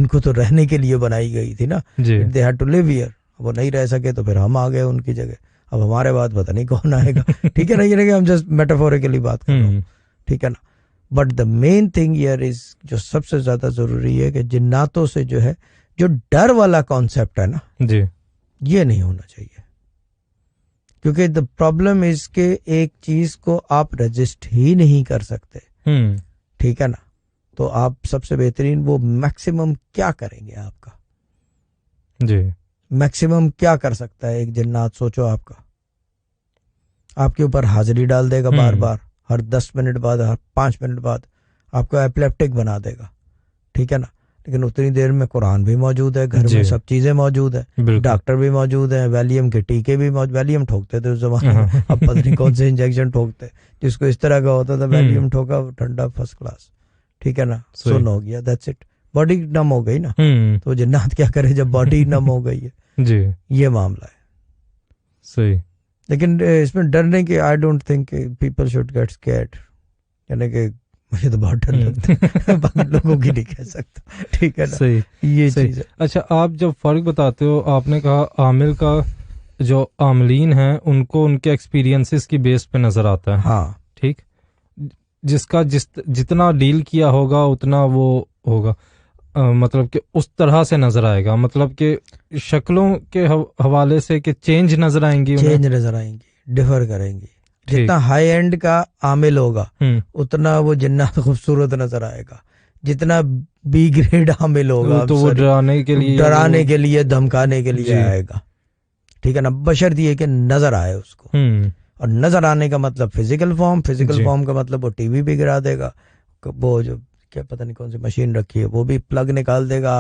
इनको तो रहने के लिए बनाई गई थी ना, जी they had to live here. वो नहीं रह सके तो फिर हम आ गए उनकी जगह। अब हमारे बाद पता नहीं कौन आएगा। ठीक है ना, ये नहीं कि हम जस्ट मेटाफोरिकली बात कर रहा हूँ, ठीक है ना। But the main thing here is, जो सबसे ज्यादा जरूरी है कि जिन्नातों से जो है, जो डर वाला कॉन्सेप्ट है ना जी, ये नहीं होना चाहिए। क्योंकि द प्रॉब्लम इज के एक चीज को आप रजिस्ट ही नहीं कर सकते, ठीक है ना, तो आप सबसे बेहतरीन वो मैक्सिमम क्या करेंगे आपका, जी मैक्सिमम क्या कर सकता है एक जिन्नात, सोचो आपका, आपके ऊपर हाजिरी डाल देगा बार बार, हर 10 मिनट बाद, हर 5 मिनट बाद आपको एपिलेप्टिक बना देगा, ठीक है ना। लेकिन उतनी देर में कुरान भी मौजूद है, घर में सब चीजें मौजूद है, डॉक्टर भी मौजूद है, वैलियम के टीके भी मौजूद, वैलियम ठोकते थे उस जमाने में, अब पता नहीं कौन से इंजेक्शन ठोकते, जिसको इस तरह का होता था वैलियम ठोका, ठंडा फर्स्ट क्लास, ठीक है ना, सुन हो गया, दैट्स इट, बॉडी नम हो गई ना। तो जिन्नात क्या करे जब बॉडी नम हो गई है जी, ये मामला है। सही। लेकिन इसमें डरने की, I don't think people should get scared, यानी कि मुझे तो बहुत डर लगता है, बाकी लोगों की नहीं कह सकता, ठीक है ना। सही, ये सही। चीज है। अच्छा, आप जब फर्क बताते हो, आपने कहा आमिल का जो आमलीन है उनको उनके एक्सपीरियंसेस की बेस पे नजर आता है, हाँ, ठीक, जिसका जितना डील किया होगा उतना वो होगा, मतलब कि उस तरह से नजर आएगा, मतलब कि शक्लों के हवाले से कि चेंज नजर आएंगी, चेंज नजर आएंगी, डिफर करेंगी। जितना हाई एंड का आमिल होगा उतना वो जिन्नात खूबसूरत नजर आएगा, जितना बी ग्रेड आमिल होगा तो वो डराने के लिए धमकाने के लिए आएगा, ठीक है ना, बशर्ते ये कि नजर आए उसको। और नजर आने का मतलब फिजिकल फॉर्म का मतलब वो टीवी भी गिरा देगा, वो जो क्या पता नहीं कौन सी मशीन रखी है वो भी प्लग निकाल देगा।